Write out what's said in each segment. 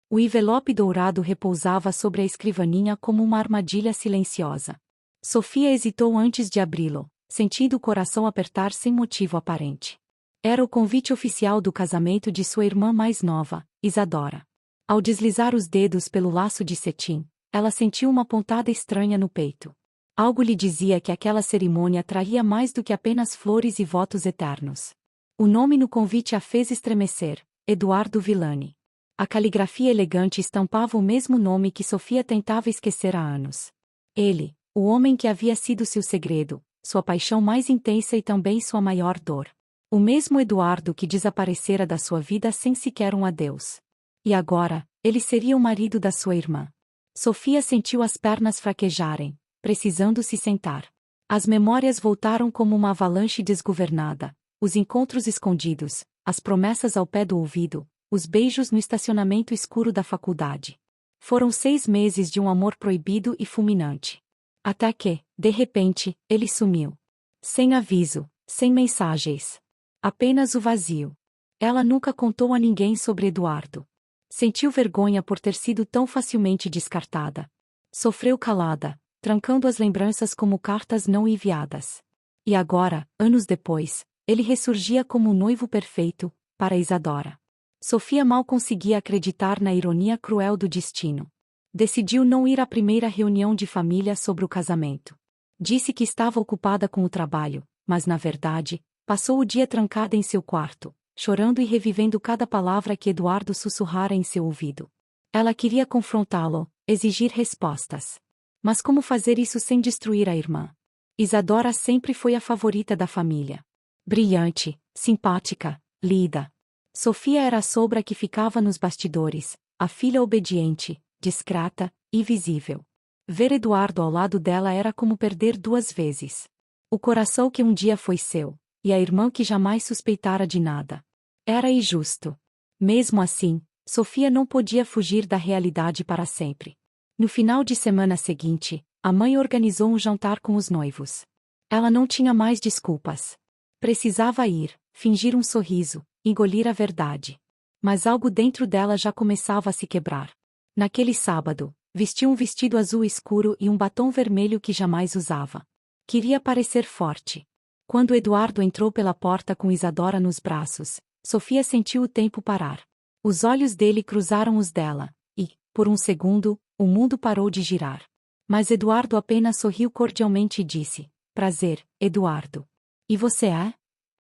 O envelope dourado repousava sobre a escrivaninha como uma armadilha silenciosa. Sofia hesitou antes de abri-lo, sentindo o coração apertar sem motivo aparente. Era o convite oficial do casamento de sua irmã mais nova, Isadora. Ao deslizar os dedos pelo laço de cetim, ela sentiu uma pontada estranha no peito. Algo lhe dizia que aquela cerimônia traria mais do que apenas flores e votos eternos. O nome no convite a fez estremecer: Eduardo Villani. A caligrafia elegante estampava o mesmo nome que Sofia tentava esquecer há anos. Ele, o homem que havia sido seu segredo, sua paixão mais intensa e também sua maior dor. O mesmo Eduardo que desaparecera da sua vida sem sequer um adeus. E agora, ele seria o marido da sua irmã. Sofia sentiu as pernas fraquejarem, precisando se sentar. As memórias voltaram como uma avalanche desgovernada, os encontros escondidos, as promessas ao pé do ouvido, os beijos no estacionamento escuro da faculdade. Foram 6 meses de um amor proibido e fulminante. Até que, de repente, ele sumiu. Sem aviso, sem mensagens. Apenas o vazio. Ela nunca contou a ninguém sobre Eduardo. Sentiu vergonha por ter sido tão facilmente descartada. Sofreu calada, trancando as lembranças como cartas não enviadas. E agora, anos depois, ele ressurgia como um noivo perfeito, para Isadora. Sofia mal conseguia acreditar na ironia cruel do destino. Decidiu não ir à primeira reunião de família sobre o casamento. Disse que estava ocupada com o trabalho, mas na verdade, passou o dia trancada em seu quarto, chorando e revivendo cada palavra que Eduardo sussurrara em seu ouvido. Ela queria confrontá-lo, exigir respostas. Mas como fazer isso sem destruir a irmã? Isadora sempre foi a favorita da família. Brilhante, simpática, lida. Sofia era a sombra que ficava nos bastidores, a filha obediente, discreta, invisível. Ver Eduardo ao lado dela era como perder 2 vezes. O coração que um dia foi seu, e a irmã que jamais suspeitara de nada. Era injusto. Mesmo assim, Sofia não podia fugir da realidade para sempre. No final de semana seguinte, a mãe organizou um jantar com os noivos. Ela não tinha mais desculpas. Precisava ir, fingir um sorriso, engolir a verdade. Mas algo dentro dela já começava a se quebrar. Naquele sábado, vestiu um vestido azul escuro e um batom vermelho que jamais usava. Queria parecer forte. Quando Eduardo entrou pela porta com Isadora nos braços, Sofia sentiu o tempo parar. Os olhos dele cruzaram os dela, e, por um segundo, o mundo parou de girar. Mas Eduardo apenas sorriu cordialmente e disse: "Prazer, Eduardo. E você é?"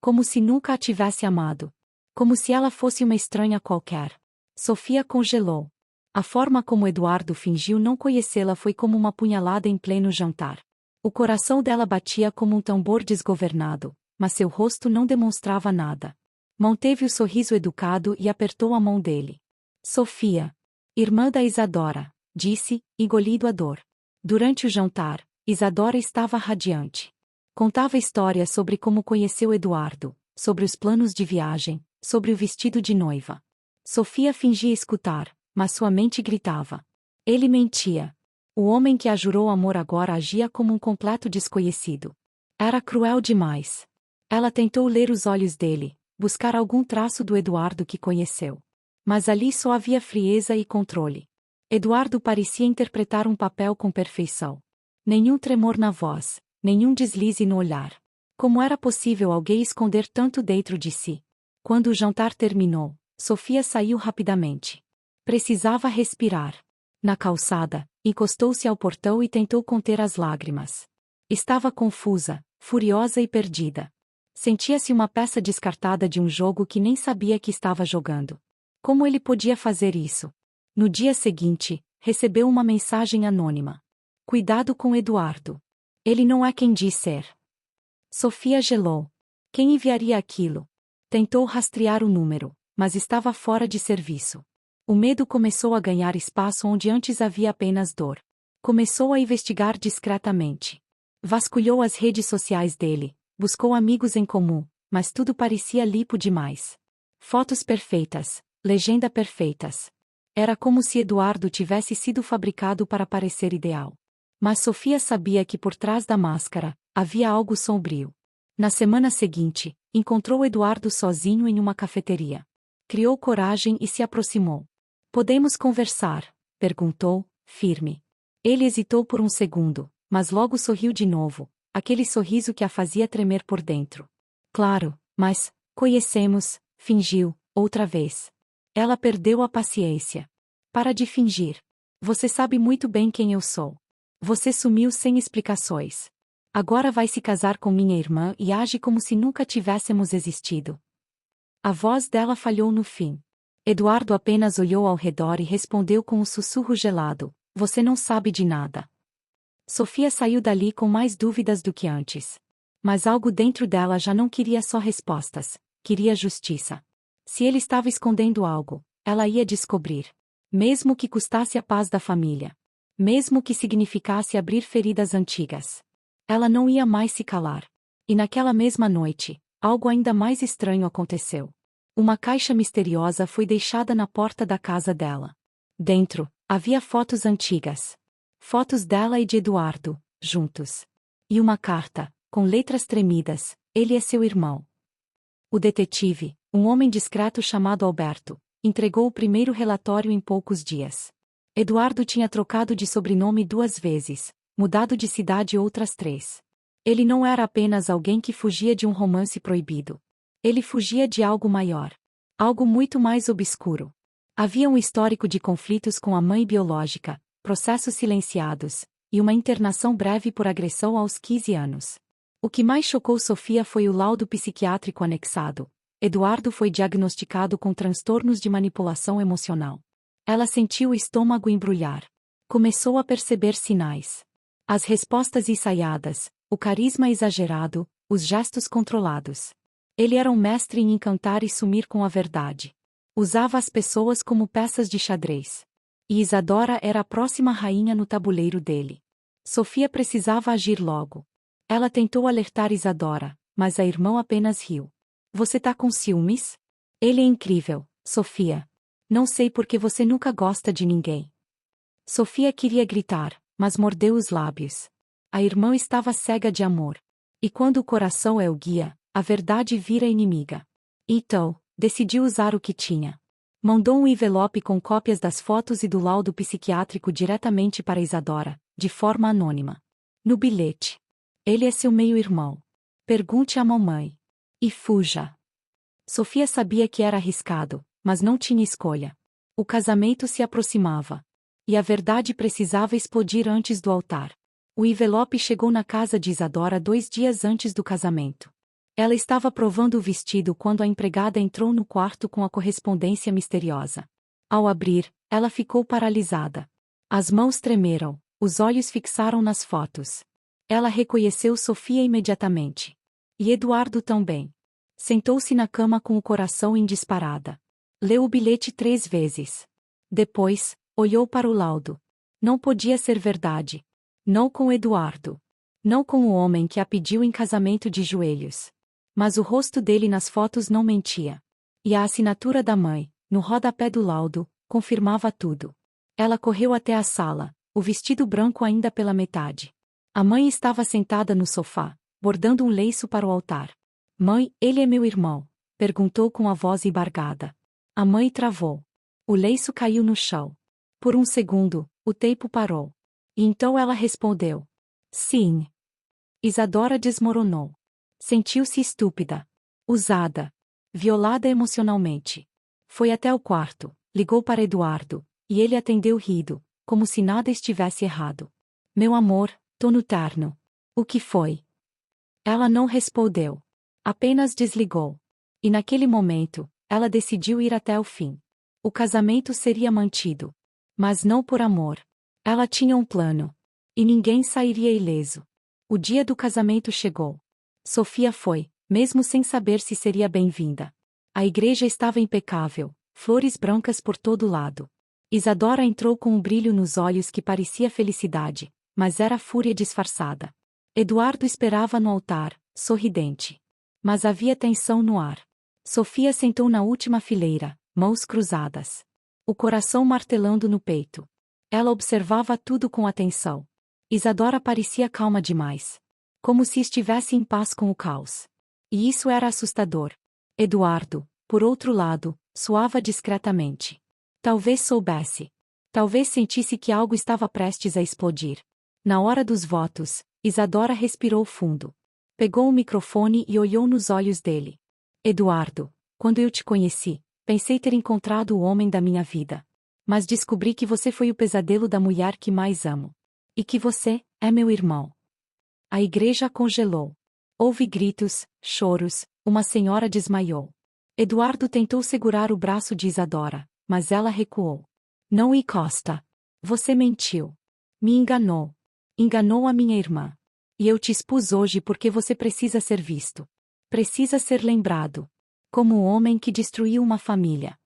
Como se nunca a tivesse amado. Como se ela fosse uma estranha qualquer. Sofia congelou. A forma como Eduardo fingiu não conhecê-la foi como uma punhalada em pleno jantar. O coração dela batia como um tambor desgovernado, mas seu rosto não demonstrava nada. Manteve o sorriso educado e apertou a mão dele. "Sofia. Irmã da Isadora", disse, engolindo a dor. Durante o jantar, Isadora estava radiante. Contava histórias sobre como conheceu Eduardo, sobre os planos de viagem, sobre o vestido de noiva. Sofia fingia escutar, mas sua mente gritava. Ele mentia. O homem que a jurou amor agora agia como um completo desconhecido. Era cruel demais. Ela tentou ler os olhos dele, buscar algum traço do Eduardo que conheceu. Mas ali só havia frieza e controle. Eduardo parecia interpretar um papel com perfeição. Nenhum tremor na voz, nenhum deslize no olhar. Como era possível alguém esconder tanto dentro de si? Quando o jantar terminou, Sofia saiu rapidamente. Precisava respirar. Na calçada, encostou-se ao portão e tentou conter as lágrimas. Estava confusa, furiosa e perdida. Sentia-se uma peça descartada de um jogo que nem sabia que estava jogando. Como ele podia fazer isso? No dia seguinte, recebeu uma mensagem anônima. "Cuidado com Eduardo. Ele não é quem diz ser." Sofia gelou. Quem enviaria aquilo? Tentou rastrear o número, mas estava fora de serviço. O medo começou a ganhar espaço onde antes havia apenas dor. Começou a investigar discretamente. Vasculhou as redes sociais dele, buscou amigos em comum, mas tudo parecia limpo demais. Fotos perfeitas, legenda perfeitas. Era como se Eduardo tivesse sido fabricado para parecer ideal. Mas Sofia sabia que por trás da máscara, havia algo sombrio. Na semana seguinte, encontrou Eduardo sozinho em uma cafeteria. Criou coragem e se aproximou. Podemos conversar? Perguntou, firme. Ele hesitou por um segundo, mas logo sorriu de novo, aquele sorriso que a fazia tremer por dentro. Claro, mas, conhecemos, fingiu, outra vez. Ela perdeu a paciência. Para de fingir. Você sabe muito bem quem eu sou. Você sumiu sem explicações. Agora vai se casar com minha irmã e age como se nunca tivéssemos existido. A voz dela falhou no fim. Eduardo apenas olhou ao redor e respondeu com um sussurro gelado: Você não sabe de nada. Sofia saiu dali com mais dúvidas do que antes. Mas algo dentro dela já não queria só respostas, queria justiça. Se ele estava escondendo algo, ela ia descobrir. Mesmo que custasse a paz da família. Mesmo que significasse abrir feridas antigas. Ela não ia mais se calar. E naquela mesma noite, algo ainda mais estranho aconteceu. Uma caixa misteriosa foi deixada na porta da casa dela. Dentro, havia fotos antigas. Fotos dela e de Eduardo, juntos. E uma carta, com letras tremidas: ele é seu irmão. O detetive, um homem discreto chamado Alberto, entregou o primeiro relatório em poucos dias. Eduardo tinha trocado de sobrenome 2 vezes, mudado de cidade outras 3. Ele não era apenas alguém que fugia de um romance proibido. Ele fugia de algo maior. Algo muito mais obscuro. Havia um histórico de conflitos com a mãe biológica, processos silenciados, e uma internação breve por agressão aos 15 anos. O que mais chocou Sofia foi o laudo psiquiátrico anexado. Eduardo foi diagnosticado com transtornos de manipulação emocional. Ela sentiu o estômago embrulhar. Começou a perceber sinais. As respostas ensaiadas, o carisma exagerado, os gestos controlados. Ele era um mestre em encantar e sumir com a verdade. Usava as pessoas como peças de xadrez. E Isadora era a próxima rainha no tabuleiro dele. Sofia precisava agir logo. Ela tentou alertar Isadora, mas a irmã apenas riu. Você tá com ciúmes? Ele é incrível, Sofia. Não sei por que você nunca gosta de ninguém. Sofia queria gritar, mas mordeu os lábios. A irmã estava cega de amor. E quando o coração é o guia, a verdade vira inimiga. Então, decidiu usar o que tinha. Mandou um envelope com cópias das fotos e do laudo psiquiátrico diretamente para Isadora, de forma anônima. No bilhete. Ele é seu meio-irmão. Pergunte à mamãe. E fuja. Sofia sabia que era arriscado, mas não tinha escolha. O casamento se aproximava. E a verdade precisava explodir antes do altar. O envelope chegou na casa de Isadora 2 dias antes do casamento. Ela estava provando o vestido quando a empregada entrou no quarto com a correspondência misteriosa. Ao abrir, ela ficou paralisada. As mãos tremeram, os olhos fixaram nas fotos. Ela reconheceu Sofia imediatamente. E Eduardo também. Sentou-se na cama com o coração em disparada. Leu o bilhete 3 vezes. Depois, olhou para o laudo. Não podia ser verdade. Não com Eduardo. Não com o homem que a pediu em casamento de joelhos. Mas o rosto dele nas fotos não mentia. E a assinatura da mãe, no rodapé do laudo, confirmava tudo. Ela correu até a sala, o vestido branco ainda pela metade. A mãe estava sentada no sofá, bordando um lenço para o altar. Mãe, ele é meu irmão? Perguntou com a voz embargada. A mãe travou. O lenço caiu no chão. Por um segundo, o tempo parou. E então ela respondeu. Sim. Isadora desmoronou. Sentiu-se estúpida. Usada. Violada emocionalmente. Foi até o quarto, ligou para Eduardo, e ele atendeu rido, como se nada estivesse errado. Meu amor, tô no terno. O que foi? Ela não respondeu. Apenas desligou. E naquele momento, ela decidiu ir até o fim. O casamento seria mantido. Mas não por amor. Ela tinha um plano. E ninguém sairia ileso. O dia do casamento chegou. Sofia foi, mesmo sem saber se seria bem-vinda. A igreja estava impecável, flores brancas por todo lado. Isadora entrou com um brilho nos olhos que parecia felicidade, mas era fúria disfarçada. Eduardo esperava no altar, sorridente. Mas havia tensão no ar. Sofia sentou na última fileira, mãos cruzadas. O coração martelando no peito. Ela observava tudo com atenção. Isadora parecia calma demais. Como se estivesse em paz com o caos. E isso era assustador. Eduardo, por outro lado, suava discretamente. Talvez soubesse. Talvez sentisse que algo estava prestes a explodir. Na hora dos votos, Isadora respirou fundo. Pegou o microfone e olhou nos olhos dele. Eduardo, quando eu te conheci, pensei ter encontrado o homem da minha vida. Mas descobri que você foi o pesadelo da mulher que mais amo. E que você é meu irmão. A igreja congelou. Houve gritos, choros, uma senhora desmaiou. Eduardo tentou segurar o braço de Isadora, mas ela recuou. Não encosta. Você mentiu. Me enganou. Enganou a minha irmã. E eu te expus hoje porque você precisa ser visto. Precisa ser lembrado. Como o homem que destruiu uma família.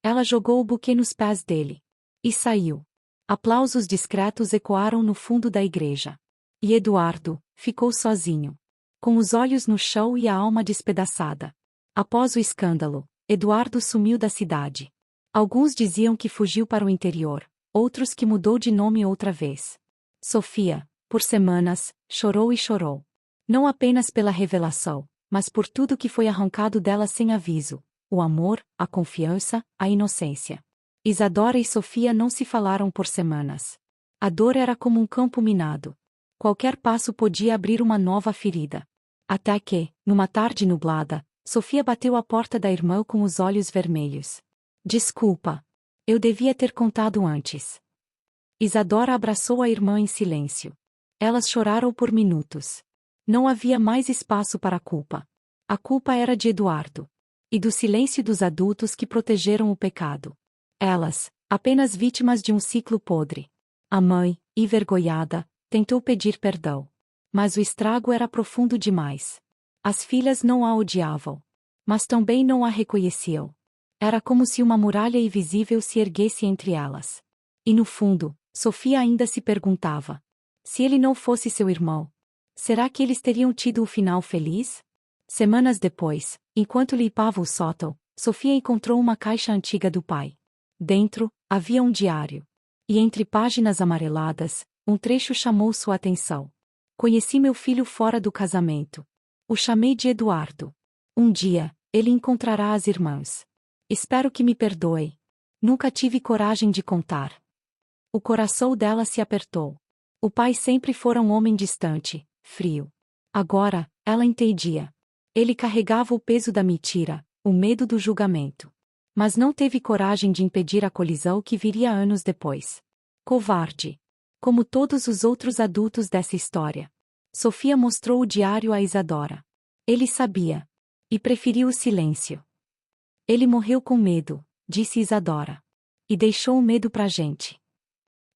Ela jogou o buquê nos pés dele. E saiu. Aplausos discretos ecoaram no fundo da igreja. E Eduardo ficou sozinho. Com os olhos no chão e a alma despedaçada. Após o escândalo, Eduardo sumiu da cidade. Alguns diziam que fugiu para o interior, outros que mudou de nome outra vez. Sofia, por semanas, chorou e chorou. Não apenas pela revelação, mas por tudo que foi arrancado dela sem aviso: o amor, a confiança, a inocência. Isadora e Sofia não se falaram por semanas. A dor era como um campo minado. Qualquer passo podia abrir uma nova ferida. Até que, numa tarde nublada, Sofia bateu à porta da irmã com os olhos vermelhos. Desculpa. Eu devia ter contado antes. Isadora abraçou a irmã em silêncio. Elas choraram por minutos. Não havia mais espaço para a culpa. A culpa era de Eduardo. E do silêncio dos adultos que protegeram o pecado. Elas, apenas vítimas de um ciclo podre. A mãe, envergonhada, tentou pedir perdão. Mas o estrago era profundo demais. As filhas não a odiavam. Mas também não a reconheciam. Era como se uma muralha invisível se erguesse entre elas. E no fundo, Sofia ainda se perguntava: se ele não fosse seu irmão, será que eles teriam tido o final feliz? Semanas depois, enquanto limpava o sótão, Sofia encontrou uma caixa antiga do pai. Dentro, havia um diário. E entre páginas amareladas, um trecho chamou sua atenção. Conheci meu filho fora do casamento. O chamei de Eduardo. Um dia, ele encontrará as irmãs. Espero que me perdoe. Nunca tive coragem de contar. O coração dela se apertou. O pai sempre fora um homem distante, frio. Agora, ela entendia. Ele carregava o peso da mentira, o medo do julgamento. Mas não teve coragem de impedir a colisão que viria anos depois. Covarde. Como todos os outros adultos dessa história. Sofia mostrou o diário a Isadora. Ele sabia. E preferiu o silêncio. Ele morreu com medo, disse Isadora. E deixou o medo pra gente.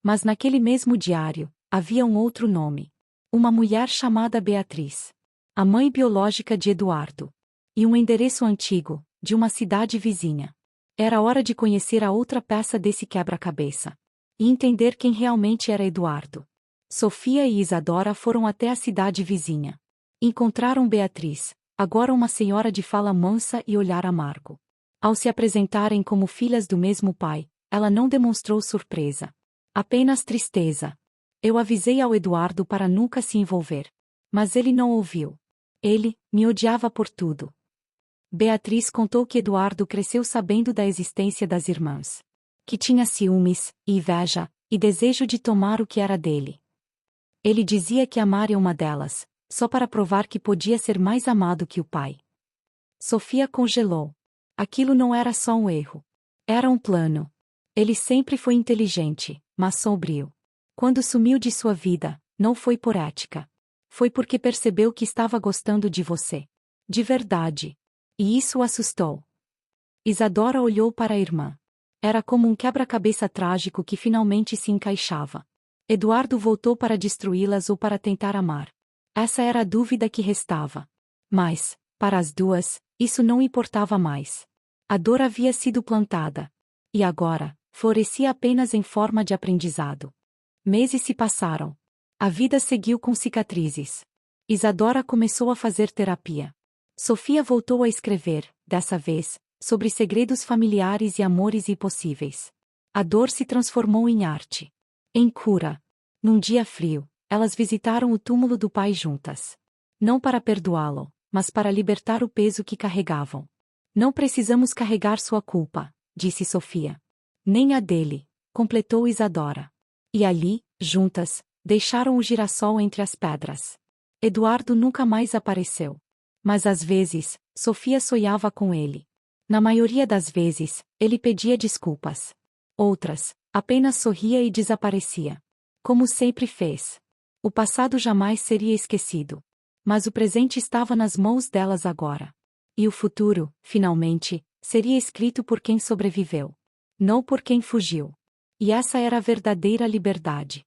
Mas naquele mesmo diário, havia um outro nome. Uma mulher chamada Beatriz. A mãe biológica de Eduardo. E um endereço antigo, de uma cidade vizinha. Era hora de conhecer a outra peça desse quebra-cabeça. E entender quem realmente era Eduardo. Sofia e Isadora foram até a cidade vizinha. Encontraram Beatriz, agora uma senhora de fala mansa e olhar amargo. Ao se apresentarem como filhas do mesmo pai, ela não demonstrou surpresa. Apenas tristeza. Eu avisei ao Eduardo para nunca se envolver. Mas ele não ouviu. Ele me odiava por tudo. Beatriz contou que Eduardo cresceu sabendo da existência das irmãs. Que tinha ciúmes, inveja, e desejo de tomar o que era dele. Ele dizia que amaria uma delas, só para provar que podia ser mais amado que o pai. Sofia congelou. Aquilo não era só um erro. Era um plano. Ele sempre foi inteligente, mas sombrio. Quando sumiu de sua vida, não foi por ética. Foi porque percebeu que estava gostando de você. De verdade. E isso o assustou. Isadora olhou para a irmã. Era como um quebra-cabeça trágico que finalmente se encaixava. Eduardo voltou para destruí-las ou para tentar amar. Essa era a dúvida que restava. Mas, para as duas, isso não importava mais. A dor havia sido plantada. E agora, florescia apenas em forma de aprendizado. Meses se passaram. A vida seguiu com cicatrizes. Isadora começou a fazer terapia. Sofia voltou a escrever, dessa vez, sobre segredos familiares e amores impossíveis. A dor se transformou em arte. Em cura. Num dia frio, elas visitaram o túmulo do pai juntas. Não para perdoá-lo, mas para libertar o peso que carregavam. Não precisamos carregar sua culpa, disse Sofia. Nem a dele, completou Isadora. E ali, juntas, deixaram o girassol entre as pedras. Eduardo nunca mais apareceu. Mas às vezes, Sofia sonhava com ele. Na maioria das vezes, ele pedia desculpas. Outras, apenas sorria e desaparecia. Como sempre fez. O passado jamais seria esquecido. Mas o presente estava nas mãos delas agora. E o futuro, finalmente, seria escrito por quem sobreviveu. Não por quem fugiu. E essa era a verdadeira liberdade.